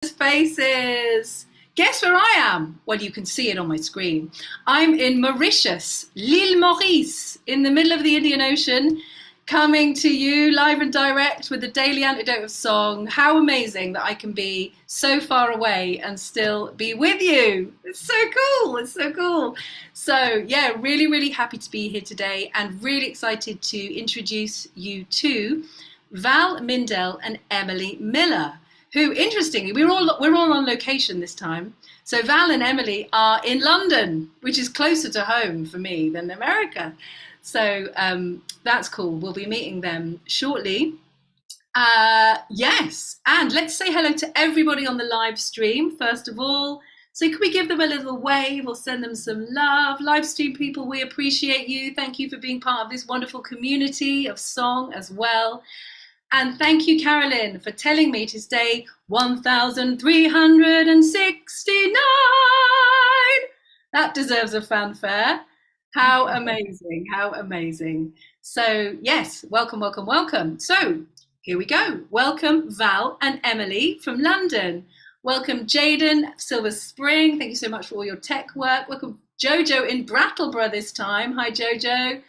Faces. Guess where I am? Well, you can see it on my screen. I'm in Mauritius, l'île Maurice, in the middle of the Indian Ocean, coming to you live and direct with the Daily Antidote of Song. How amazing that I can be so far away and still be with you. It's so cool. It's so cool. So, yeah, really, really happy to be here today and really excited to introduce you to Val Mindel and Emily Miller, who, interestingly, we're all on location this time. So Val and Emily are in London, which is closer to home for me than America. So that's cool. We'll be meeting them shortly. Yes, and let's say hello to everybody on the live stream, first of all. So can we give them a little wave or send them some love? Live stream people, we appreciate you. Thank you for being part of this wonderful community of song as well. And thank you, Carolyn, for telling me it is day 1369. That deserves a fanfare. How amazing, how amazing. So yes, welcome, welcome, welcome. So here we go. Welcome Val and Emily from London. Welcome Jaden, Silver Spring. Thank you so much for all your tech work. Welcome Jojo in Brattleboro this time. Hi, Jojo.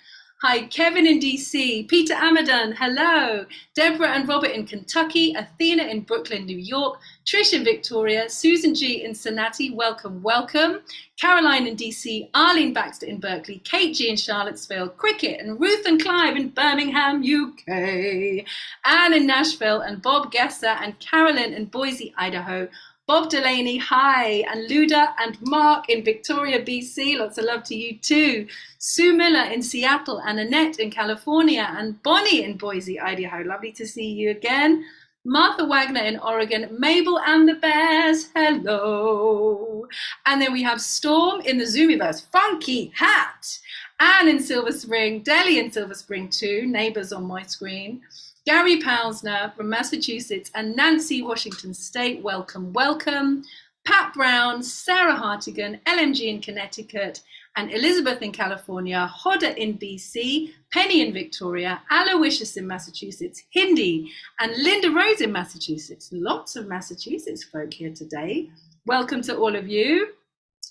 Hi, Kevin in DC, Peter Amadon, hello, Deborah and Robert in Kentucky, Athena in Brooklyn, New York, Trish in Victoria, Susan G in Cincinnati, welcome, welcome, Caroline in DC, Arlene Baxter in Berkeley, Kate G in Charlottesville, Cricket and Ruth and Clive in Birmingham, UK, Anne in Nashville, and Bob Gesser and Carolyn in Boise, Idaho, Bob Delaney, hi, and Luda and Mark in Victoria, BC, lots of love to you too. Sue Miller in Seattle and Annette in California and Bonnie in Boise, Idaho, lovely to see you again. Martha Wagner in Oregon, Mabel and the Bears, hello. And then we have Storm in the Zoomiverse, Funky Hat. Anne in Silver Spring, Deli in Silver Spring too, neighbors on my screen. Gary Pausner from Massachusetts and Nancy, Washington State, welcome, welcome. Pat Brown, Sarah Hartigan, LMG in Connecticut, and Elizabeth in California, Hoda in BC, Penny in Victoria, Aloysius in Massachusetts, Hindi, and Linda Rose in Massachusetts. Lots of Massachusetts folk here today. Welcome to all of you.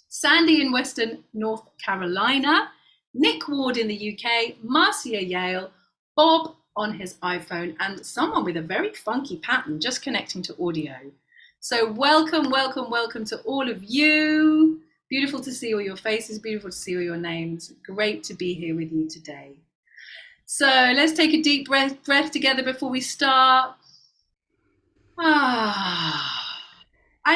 Sandy in Western North Carolina, Nick Ward in the UK, Marcia Yale, Bob on his iPhone, and someone with a very funky pattern just connecting to audio. So welcome, welcome, welcome to all of you. Beautiful to see all your faces, beautiful to see all your names. Great to be here with you today. So let's take a deep breath together before we start. And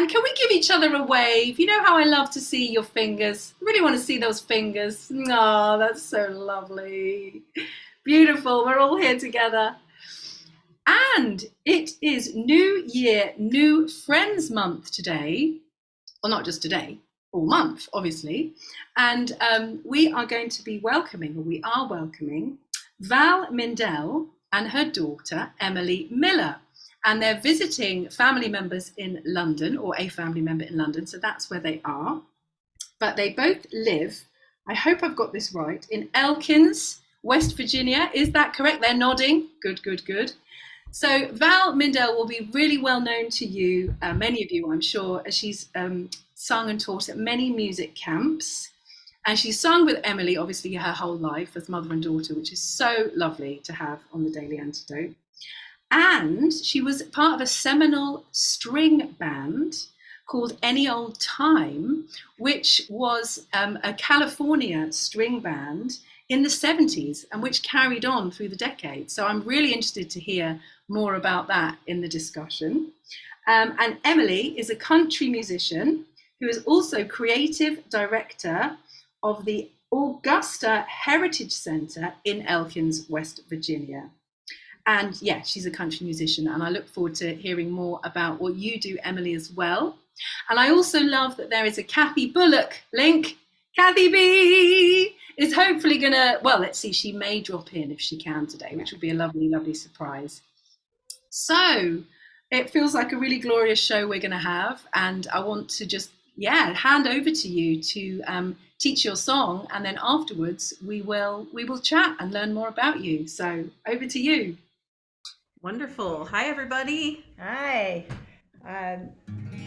can we give each other a wave? You know how I love to see your fingers. I really want to see those fingers. Oh, that's so lovely. Beautiful, we're all here together. And it is New Year, New Friends Month today. Well, not just today, all month, obviously. And we are welcoming Val Mindel and her daughter, Emily Miller. And they're visiting family members in London, or a family member in London, so that's where they are. But they both live, I hope I've got this right, in Elkins, West Virginia. Is that correct? They're nodding. Good, good, good. So Val Mindel will be really well known to you, many of you, I'm sure, as she's sung and taught at many music camps. And she's sung with Emily, obviously, her whole life as mother and daughter, which is so lovely to have on the Daily Antidote. And she was part of a seminal string band called Any Old Time, which was a California string band in the 70s and which carried on through the decades. So I'm really interested to hear more about that in the discussion. And Emily is a country musician who is also creative director of the Augusta Heritage Center in Elkins, West Virginia. And yeah, she's a country musician, and I look forward to hearing more about what you do, Emily, as well. And I also love that there is a Kathy Bullock link. Kathy B is hopefully gonna, well, let's see, she may drop in if she can today, which would be a lovely, lovely surprise. So it feels like a really glorious show we're gonna have, and I want to just, hand over to you to teach your song, and then afterwards we will chat and learn more about you. So over to you. Wonderful. Hi, everybody. Hi.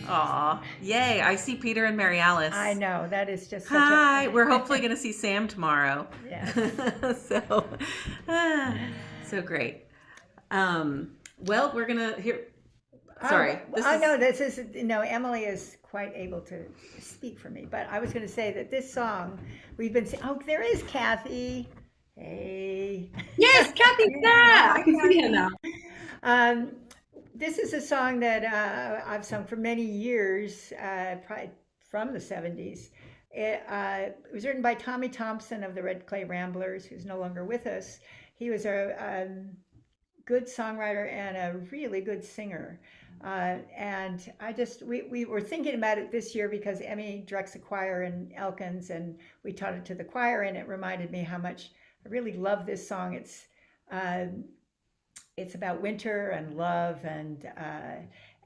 Aw, yay. I see Peter and Mary Alice. I know, that is just such Hi, we're hopefully going to see Sam tomorrow. Yes. So, so great. Well, we're going to hear. Sorry. I know this is, Emily is quite able to speak for me, but I was going to say that this song we've been, oh, there is Kathy. Hey. Yes, Kathy's there. I can see her now. Um, this is a song that I've sung for many years, probably from the 70s. It was written by Tommy Thompson of the Red Clay Ramblers, who's no longer with us. He was a good songwriter and a really good singer. And we were thinking about it this year because Emmy directs a choir in Elkins, and we taught it to the choir, and it reminded me how much I really love this song. It's about winter and love, and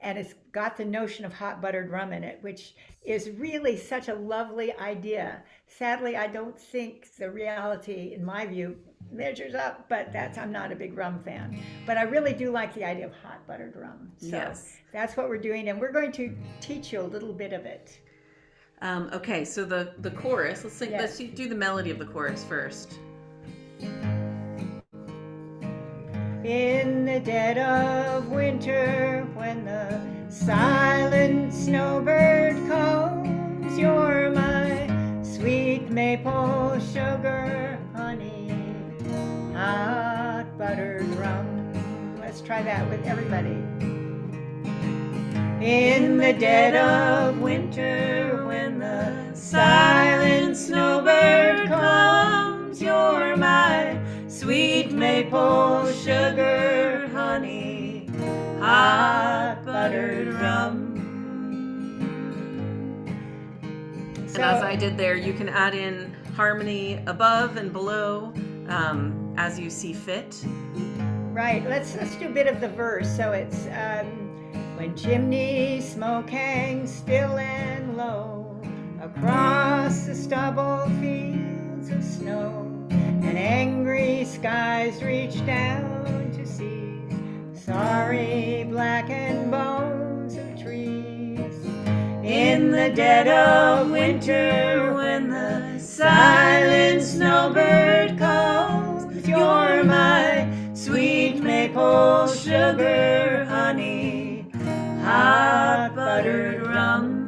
it's got the notion of hot buttered rum in it, which is really such a lovely idea. Sadly, I don't think the reality, in my view, measures up, but I'm not a big rum fan. But I really do like the idea of hot buttered rum. So Yes. That's what we're doing, and we're going to teach you a little bit of it. Okay, so the chorus, let's sing. Yes. Let's do the melody of the chorus first. In the dead of winter, when the silent snowbird comes, you're my sweet maple sugar honey, hot buttered rum. Let's try that with everybody. In the dead of winter, when the silent snowbird comes, you're my sweet maple sugar honey, hot buttered rum. And as I did there, you can add in harmony above and below as you see fit. Right, let's do a bit of the verse. So it's when chimney smoke hangs still and low across the stubble fields of snow, and angry skies reach down to seize sorry blackened bones of trees. In the dead of winter, when the silent snowbird calls, you're my sweet maple sugar honey, hot buttered rum.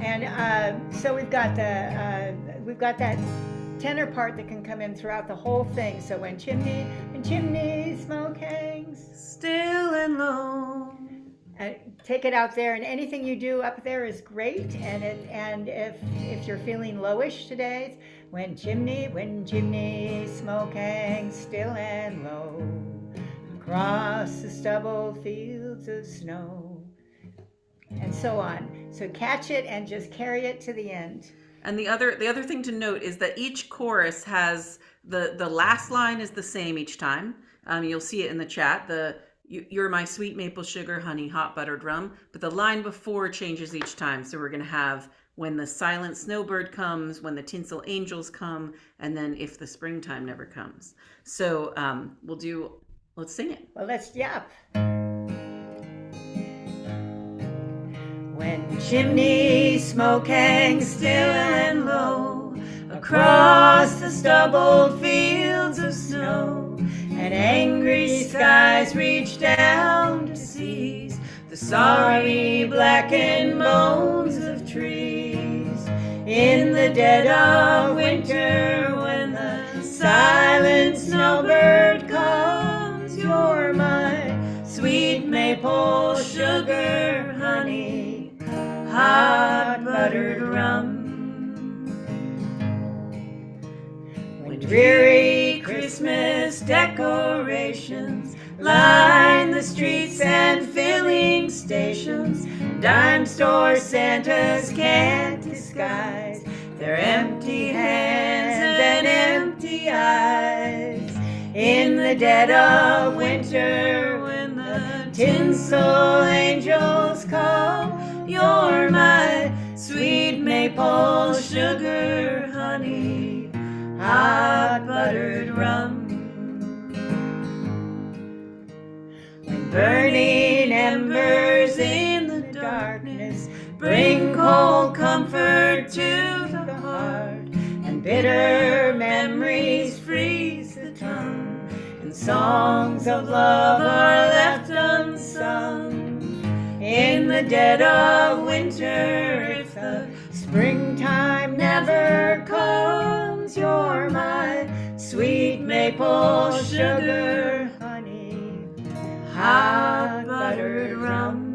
And so we've got that tenor part that can come in throughout the whole thing. So when chimney smoke hangs Still and low. Take it out there, and anything you do up there is great. And if you're feeling lowish today, when chimney smoke hangs still and low across the stubble fields of snow, and so on. So catch it and just carry it to the end. And the other thing to note is that each chorus has the last line is the same each time. You'll see it in the chat. You're my sweet maple sugar honey, hot buttered rum. But the line before changes each time. So we're going to have when the silent snowbird comes, when the tinsel angels come, and then if the springtime never comes. So let's sing it. Well, yep. When chimney smoke hangs still and low across the stubbled fields of snow, and angry skies reach down to seize the sorry blackened bones of trees. In the dead of winter, when the silent snowbird comes, you're my sweet maple sugar honey, hot buttered rum. When dreary Christmas decorations line the streets and filling stations, dime store Santas can't disguise their empty hands and empty eyes. In the dead of winter, when the tinsel angels call, you're my sweet maple sugar honey, hot buttered rum. When burning embers in bring cold comfort to the heart, and bitter memories freeze the tongue, and songs of love are left unsung. In the dead of winter, if the springtime never comes, you're my sweet maple sugar honey, hot buttered rum.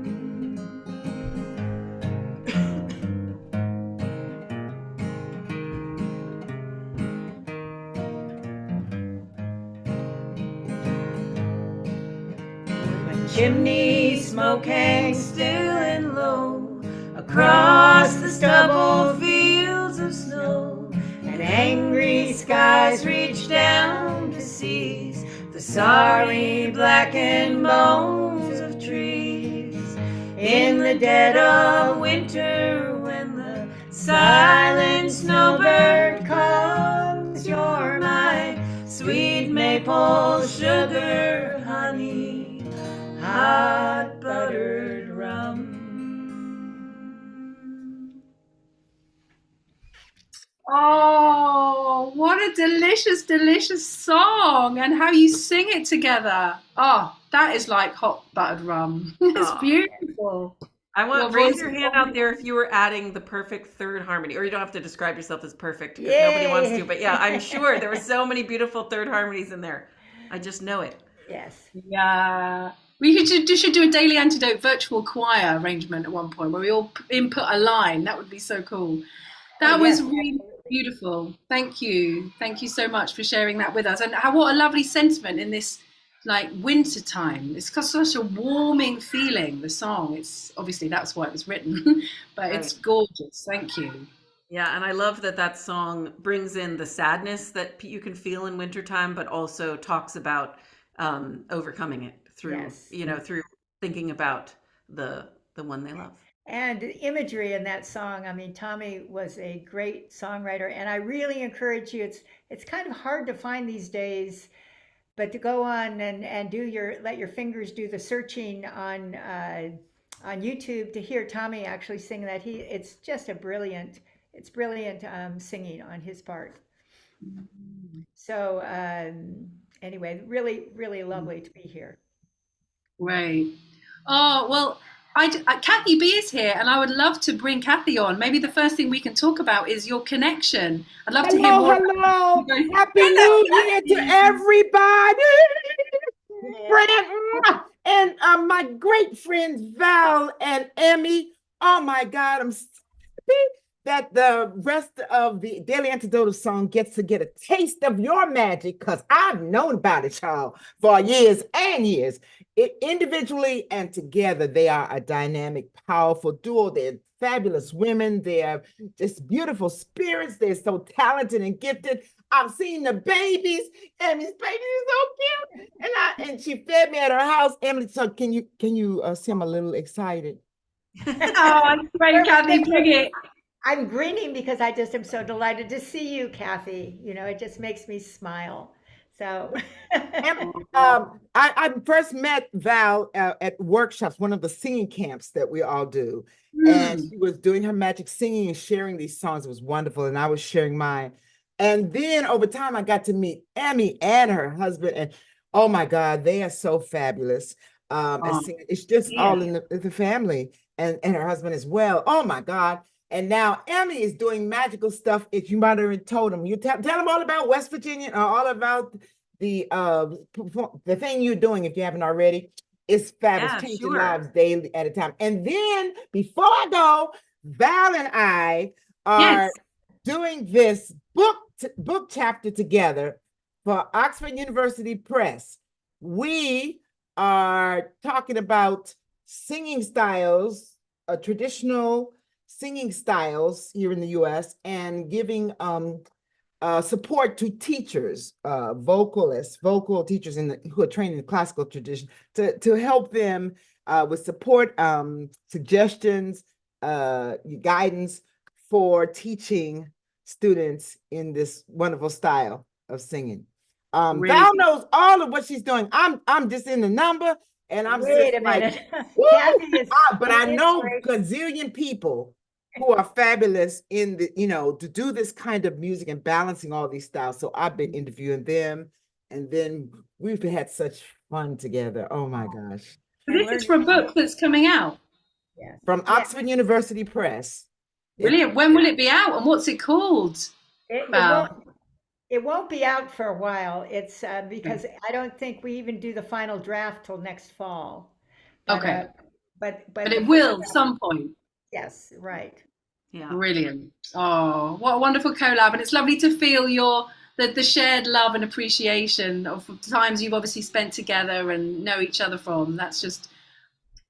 Chimney smoke hangs still and low across the stubble fields of snow, and angry skies reach down to seize the sorry blackened bones of trees. In the dead of winter, when the silent snowbird comes, you're my sweet maple sugar honey, hot buttered rum. Oh, what a delicious, delicious song, and how you sing it together. Oh, that is like hot buttered rum. It's Aw. beautiful. I want Your raise voice your is hand out there if you were adding the perfect third harmony, or you don't have to describe yourself as perfect because nobody wants to. Yay! But yeah, I'm sure there were so many beautiful third harmonies in there. I just know it. Yes. Yeah. We should do a Daily Antidote virtual choir arrangement at one point where we all input a line. That would be so cool. That Oh, was yes, really absolutely. beautiful. Thank you. Thank you so much for sharing that with us. And how, what a lovely sentiment in this like winter time. It's got such a warming feeling, the song. It's obviously that's why it was written, but it's Right. gorgeous. Thank you. Yeah, and I love that that song brings in the sadness that you can feel in wintertime, but also talks about overcoming it through, Yes. through thinking about the one they love. And the imagery in that song, I mean, Tommy was a great songwriter, and I really encourage you. It's kind of hard to find these days, but to go on and do let your fingers do the searching on YouTube to hear Tommy actually sing that. It's just it's brilliant singing on his part. So anyway, really, really lovely to be here. Great. Oh, well, Kathy B is here, and I would love to bring Kathy on. Maybe the first thing we can talk about is your connection. I'd love to hear Hello, more about you hello. guys. Happy Hello, New Year to Kathy. everybody. Friend, and my great friends Val and Emmy. Oh my God, I'm so happy that the rest of the Daily Antidote song gets to get a taste of your magic because I've known about it, y'all, for years and years. Individually and together, they are a dynamic, powerful duo. They're fabulous women. They're just beautiful spirits. They're so talented and gifted. I've seen the babies. Emmy's baby is so cute, and she fed me at her house. Emily, so can you see I'm a little excited? Oh, that's great, Kathy. Bring it. I'm grinning because I just am so delighted to see you, Kathy. You know, it just makes me smile. So, And I first met Val at workshops, one of the singing camps that we all do. And Mm. she was doing her magic singing and sharing these songs. It was wonderful. And I was sharing mine. And then over time, I got to meet Emmy and her husband. And oh my God, they are so fabulous. Oh, It's just yeah. all in the family and her husband as well. Oh my God. And now Emmy is doing magical stuff. If you might have already told him, you tell them all about West Virginia, all about the thing you're doing if you haven't already. It's fabulous, Yeah, changing sure. lives daily at a time. And then before I go, Val and I are Yes. doing this book chapter together for Oxford University Press. We are talking about singing styles, traditional singing styles here in the US, and giving support to teachers, vocalists, vocal teachers who are trained in the classical tradition to help them with support, suggestions, guidance for teaching students in this wonderful style of singing. Really Val good. knows all of what she's doing. I'm just in the number. And I'm Wait just a like, minute. woo! Kathy is But an I know inspiration. gazillion people who are fabulous in the, to do this kind of music and balancing all these styles. So I've been interviewing them, and then we've had such fun together. Oh my gosh. And This is learning. for a book that's coming out. Yes. From Yeah. Oxford University Press. It's Brilliant. When will it be out and what's it called, It, it Val? won't. It won't be out for a while. It's because I don't think we even do the final draft till next fall. But Okay. But the it first will some point. yes, right. Yeah. Brilliant. Oh, what a wonderful collab. And it's lovely to feel the shared love and appreciation of times you've obviously spent together and know each other from. That's just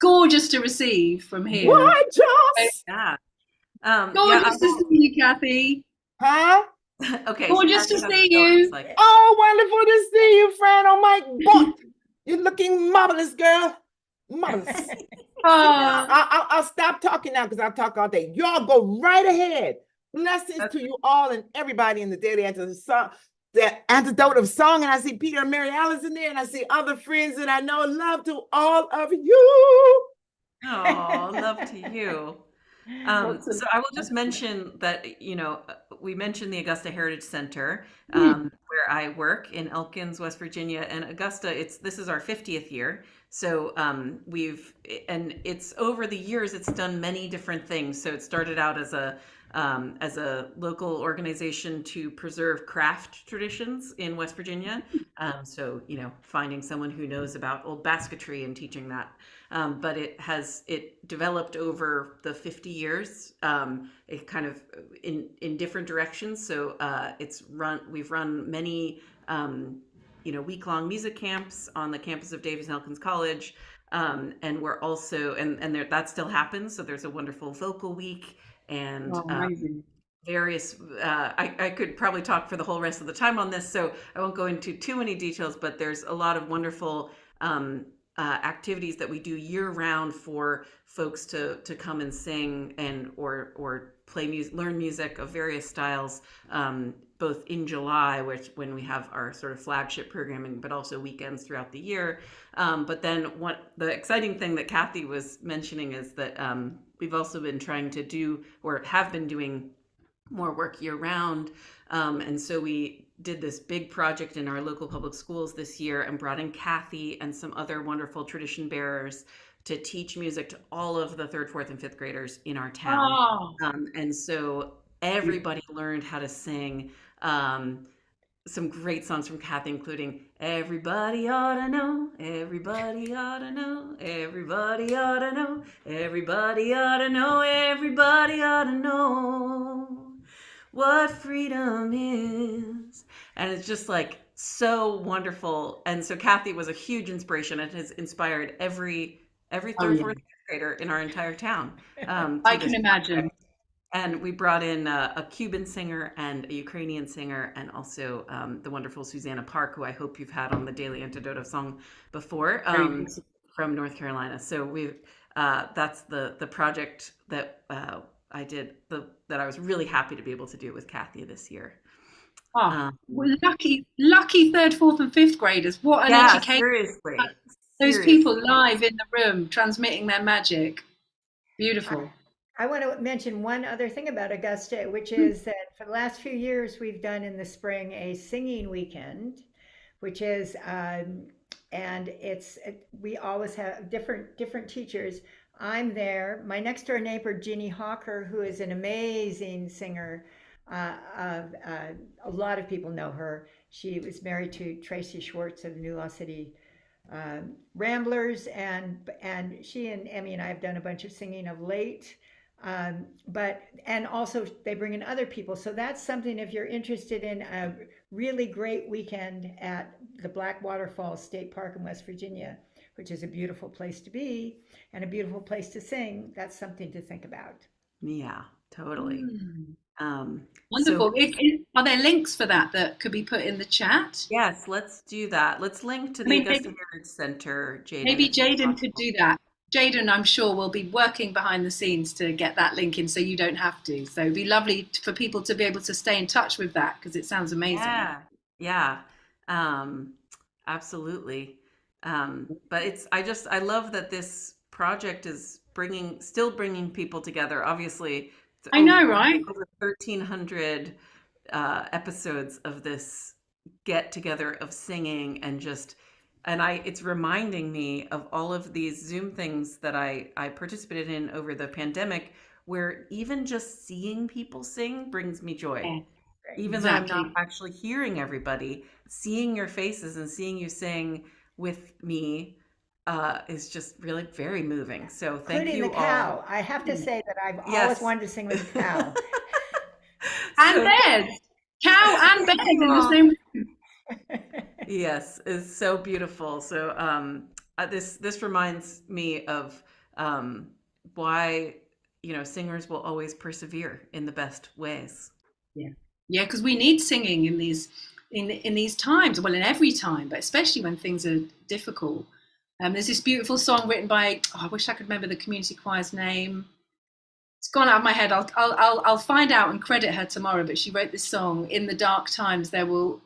gorgeous to receive from here. gorgeous. Yeah. Gorgeous to see you, Kathy. Huh? Okay. So Gorgeous Kathy to has see what it looks you. like. Oh, wonderful to see you, friend. Oh my God. You're looking marvelous, girl. Marvelous. Oh, I'll stop talking now because I'll talk all day. Y'all go right ahead. Blessings to you all and everybody in the Daily Antidote, the Antidote of Song. And I see Peter and Mary Alice in there, and I see other friends that I know. Love to all of you. Oh, love to you. So I will just mention that, we mentioned the Augusta Heritage Center, where I work in Elkins, West Virginia, and Augusta, this is our 50th year. So and it's over the years, it's done many different things. So it started out as a local organization to preserve craft traditions in West Virginia. So, finding someone who knows about old basketry and teaching that. But it developed over the 50 years. It kind of in different directions. So we've run many week-long music camps on the campus of Davis and Elkins College. And we're also and there that still happens. So there's a wonderful vocal week and amazing. various I could probably talk for the whole rest of the time on this, so I won't go into too many details, but there's a lot of wonderful activities that we do year round for folks to come and sing and or play music, learn music of various styles, both in July, when we have our sort of flagship programming, but also weekends throughout the year. But then what the exciting thing that Kathy was mentioning is that we've also been trying to do, or have been doing, more work year round. And so we did this big project in our local public schools this year and brought in Kathy and some other wonderful tradition bearers to teach music to all of the third, fourth, and fifth graders in our town. Oh, And so everybody learned how to sing some great songs from Kathy, including "Everybody Ought to Know," "Everybody Ought to Know," "Everybody Ought to Know," "Everybody Ought to Know," "Everybody Ought to Know what freedom is." And it's just like so wonderful. And so Kathy was a huge inspiration and has inspired every third, fourth, fifth grader in our entire town. I can imagine. And we brought in a Cuban singer and a Ukrainian singer, and also the wonderful Susanna Park, who I hope you've had on the Daily Antidote of Song before, from North Carolina. So that's the project that I did, that I was really happy to be able to do with Kathy this year. Oh, well, lucky third, fourth, and fifth graders. What an education! Seriously. Those people live in the room, transmitting their magic. Beautiful. I want to mention one other thing about Augusta, which is that for the last few years, we've done in the spring a singing weekend, which is, and we always have different teachers. I'm there. My next door neighbor, Ginny Hawker, who is an amazing singer. A lot of people know her. She was married to Tracy Schwartz of the New Law City Ramblers, and she and Emmy and I have done a bunch of singing of late. And also they bring in other people. So that's something, if you're interested in a really great weekend at the Black Waterfall State Park in West Virginia, which is a beautiful place to be and a beautiful place to sing, that's something to think about. Yeah, totally. Wonderful. Are there links for that could be put in the chat? Yes, let's do that. Let's link to the Augusta Heritage Center, Jaden. Maybe Jaden could do that. Jaden, I'm sure, will be working behind the scenes to get that link in so you don't have to. So it'd be lovely for people to be able to stay in touch with that because it sounds amazing. Yeah, absolutely. But I love that this project is still bringing people together. Obviously, I know, right? over 1,300 episodes of this get together of singing it's reminding me of all of these Zoom things that I participated in over the pandemic, where even just seeing people sing brings me joy. Yeah, Even though I'm not actually hearing everybody, seeing your faces and seeing you sing with me is just really very moving. So thank Including you the cow. all. I have to say that I've Yes. always wanted to sing with the cow. And bears. Cow and bears in the same room. Yes, it's so beautiful. So this reminds me of why singers will always persevere in the best ways. Yeah, because we need singing in these times. Well, in every time, but especially when things are difficult. There's this beautiful song written by I wish I could remember the community choir's name. It's gone out of my head. I'll find out and credit her tomorrow. But she wrote this song. In the dark times, there will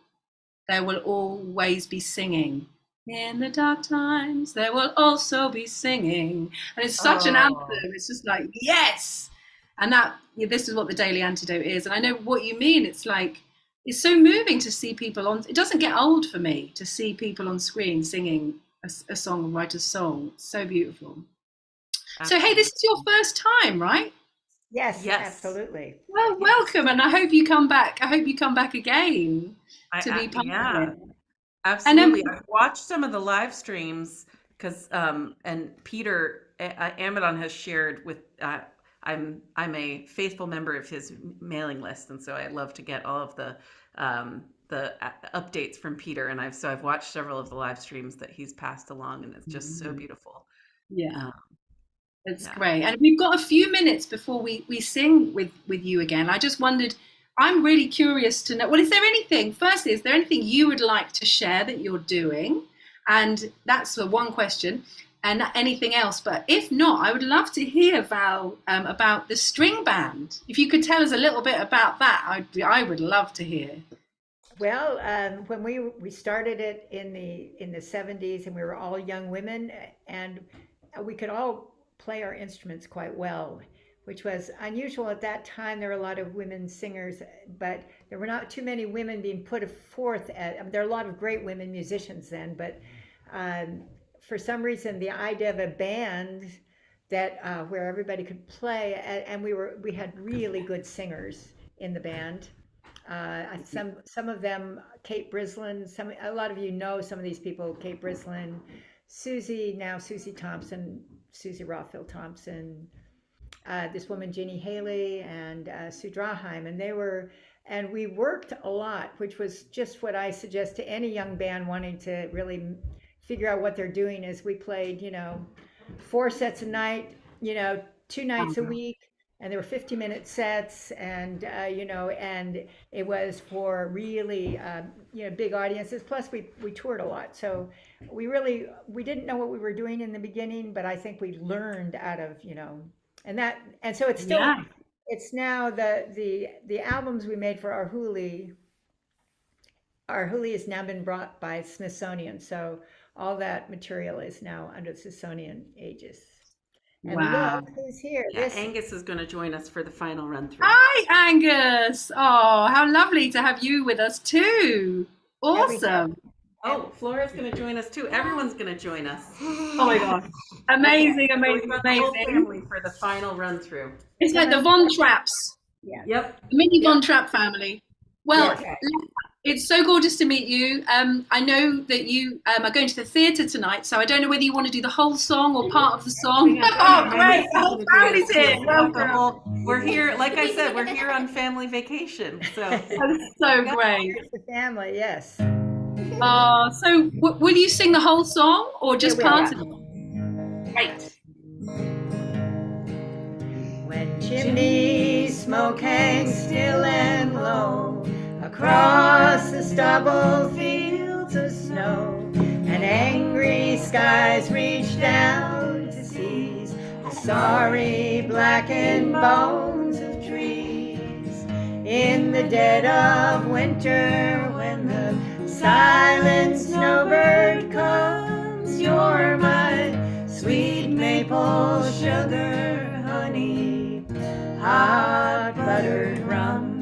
always be singing. In the dark times, there will also be singing. And it's such an anthem. It's just like, yes. And this is what the Daily Antidote is. And I know what you mean. It's like, it's so moving to see people it doesn't get old for me to see people on screen singing a song and write a song. It's so beautiful. Absolutely. So, hey, this is your first time, right? Yes, absolutely. Well, welcome. And I hope you come back. I hope you come back again to be part of it. Absolutely. I've watched some of the live streams because, and Peter Amadon has shared with, I'm a faithful member of his mailing list. And so I love to get all of the updates from Peter. And I've watched several of the live streams that he's passed along, and it's just so beautiful. Yeah. That's great. And we've got a few minutes before we sing with you again. I just wondered, I'm really curious to know, well, is there anything you would like to share that you're doing? And that's the one question, and anything else. But if not, I would love to hear, Val, about the string band. If you could tell us a little bit about that, I would love to hear. Well, when we started it in the 70s, and we were all young women, and we could all play our instruments quite well, which was unusual at that time. There were a lot of women singers, but there were not too many women being put forth. There are a lot of great women musicians then, but for some reason, the idea of a band that where everybody could play, and we had really good singers in the band. Some of them, Kate Brislin. A lot of you know some of these people: Kate Brislin, Susie Thompson, Susie Rothfield Thompson, this woman Ginny Haley, and Sue Draheim, and we worked a lot, which was just what I suggest to any young band wanting to really figure out what they're doing. Is we played 4 sets a night, 2 nights a week, and there were 50-minute sets, and and it was for really big audiences. Plus we toured a lot, so we didn't know what we were doing in the beginning, but I think we learned out of and so it's still it's now the albums we made for our Huli has now been brought by Smithsonian, so all that material is now under the Smithsonian Aegis. And look who's here. Angus is going to join us for the final run through. Hi, Angus. Oh, how lovely to have you with us too. Awesome. Oh, Flora's going to join us too. Everyone's going to join us. Oh my gosh. Amazing. The whole family for the final run through. It's like the Von Trapps. Yeah. Yep. The mini Von Trapp family. Well, it's so gorgeous to meet you. I know that you are going to the theatre tonight, so I don't know whether you want to do the whole song or part of the song. Oh, great. The whole family's here. Welcome. We're here, like I said, we're here on family vacation. So that's so great. It's the family, yes. So will you sing the whole song or just part of it? Great. When chimney smoke hangs still and low across the stubble fields of snow, and angry skies reach down to seize the sorry blackened bones of trees. In the dead of winter, when the silent snowbird comes you're my sweet maple sugar honey, hot buttered rum.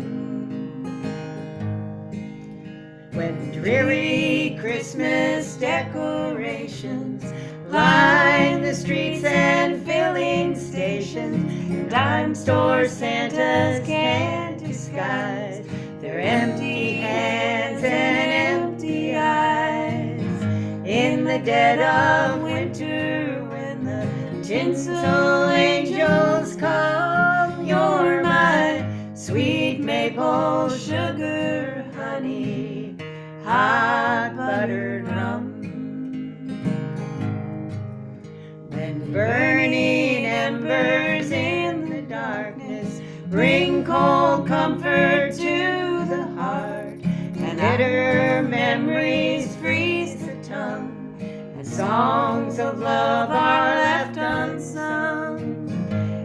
When dreary Christmas decorations line the streets and filling stations, and dime store Santas can't disguise their empty hands and empty eyes. In the dead of winter, when the tinsel angels come, you're my sweet maple sugar honey, hot buttered rum. When burning embers in the darkness bring cold comfort to the heart, and bitter memories freeze the tongue, and songs of love are left unsung.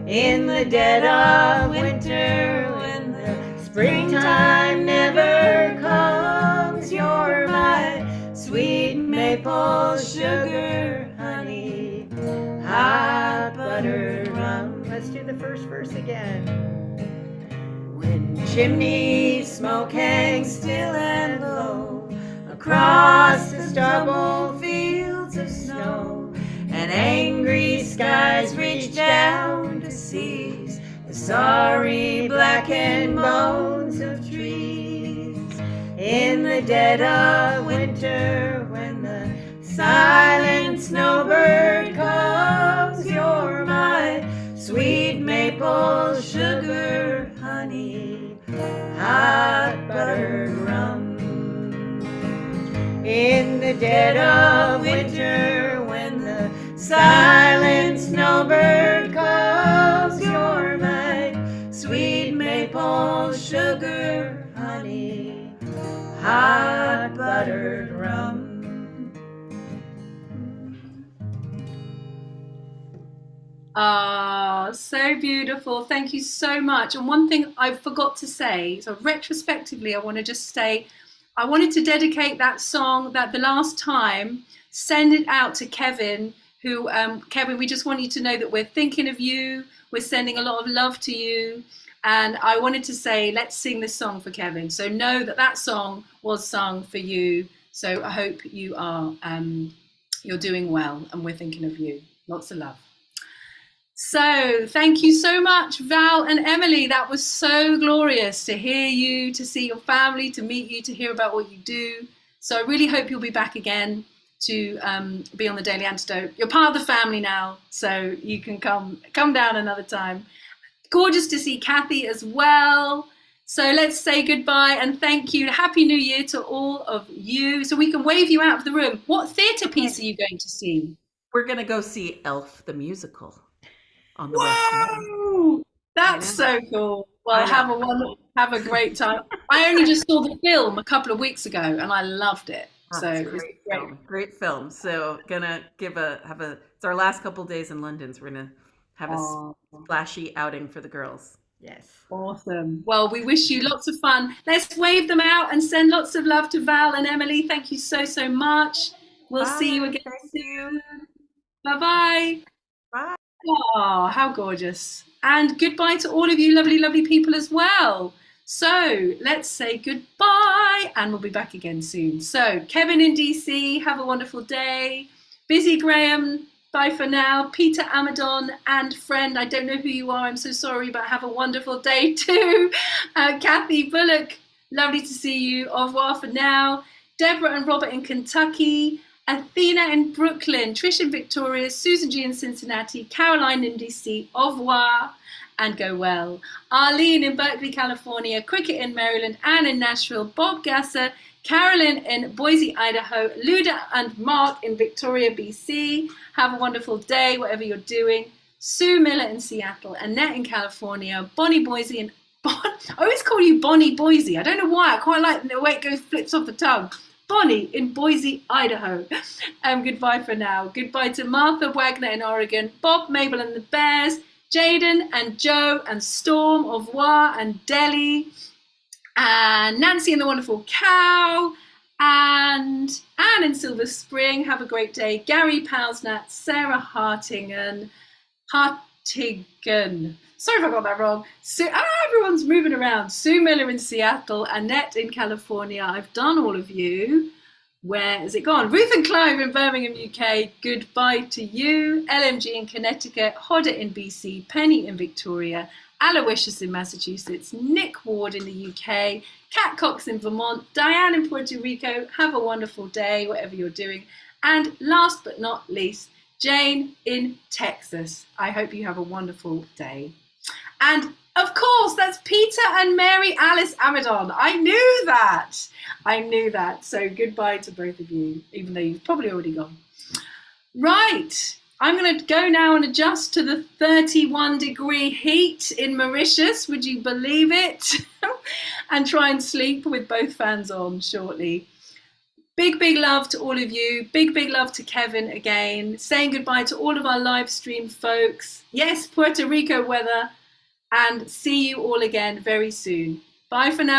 In the dead of winter, when the springtime never comes, you're my sweet maple sugar honey, hot buttered rum. Let's do the first verse again. When chimney smoke hangs still and low across the stubble fields of snow, and angry skies reach down to seize the sorry blackened bones of trees. In the dead of winter, when the silent snowbird comes, you're my sweet maple sugar honey, hot buttered rum. In the dead of winter, when the silent snowbird comes, you're my sweet maple sugar honey, hot buttered rum. Ah, so beautiful. Thank you so much. And one thing I forgot to say, so retrospectively, I want to just say, I wanted to dedicate that song that the last time, send it out to Kevin, who, Kevin, we just want you to know that we're thinking of you. We're sending a lot of love to you. And I wanted to say, let's sing this song for Kevin. So know that that song was sung for you. So I hope you are, you're doing well, and we're thinking of you. Lots of love. So thank you so much, Val and Emily. That was so glorious to hear you, to see your family, to meet you, to hear about what you do. So I really hope you'll be back again to be on the Daily Antidote. You're part of the family now, so you can come down another time. Gorgeous to see Kathy as well. So let's say goodbye and thank you. Happy New Year to all of you. So we can wave you out of the room. What theatre piece are you going to see? We're going to go see Elf the musical on the Whoa! That's so cool. Well, have a great time. I only just saw the film a couple of weeks ago and I loved it. So it's great film. So gonna it's our last couple days in London, so we're gonna have a splashy outing for the girls. Yes. Awesome. Well, we wish you lots of fun. Let's wave them out and send lots of love to Val and Emily. Thank you so much. We'll see you again soon. Bye-bye. Bye. Oh, how gorgeous. And goodbye to all of you lovely, lovely people as well. So let's say goodbye and we'll be back again soon. So Kevin in DC, have a wonderful day. Busy Graham, bye for now. Peter Amadon and friend, I don't know who you are, I'm so sorry, but have a wonderful day too. Kathy Bullock, lovely to see you. Au revoir for now. Deborah and Robert in Kentucky. Athena in Brooklyn, Trish in Victoria, Susan G in Cincinnati, Caroline in DC, au revoir and go well. Arlene in Berkeley, California, Cricket in Maryland, Anne in Nashville, Bob Gasser, Carolyn in Boise, Idaho, Luda and Mark in Victoria, BC. Have a wonderful day, whatever you're doing. Sue Miller in Seattle, Annette in California, Bonnie Boise in I always call you Bonnie Boise. I don't know why. I quite like the way it flips off the tongue. Bonnie in Boise, Idaho. Goodbye for now. Goodbye to Martha Wagner in Oregon, Bob, Mabel and the Bears, Jaden and Joe and Storm, au revoir and Delhi, and Nancy and the Wonderful Cow, And Anne in Silver Spring, have a great day. Gary Pausnat, Sarah Hartingen. Sorry if I got that wrong. Everyone's moving around. Sue Miller in Seattle, Annette in California. I've done all of you. Where has it gone? Ruth and Clive in Birmingham, UK. Goodbye to you. LMG in Connecticut. Hodder in BC. Penny in Victoria. Aloysius in Massachusetts. Nick Ward in the UK. Kat Cox in Vermont. Diane in Puerto Rico. Have a wonderful day, whatever you're doing. And last but not least, Jane in Texas. I hope you have a wonderful day. And of course, that's Peter and Mary Alice Amadon. I knew that. So goodbye to both of you, even though you've probably already gone. Right. I'm going to go now and adjust to the 31-degree heat in Mauritius. Would you believe it? And try and sleep with both fans on shortly. Big love to all of you. Big love to Kevin again. Saying goodbye to all of our live stream folks. Yes, Puerto Rico weather. And see you all again very soon. Bye for now.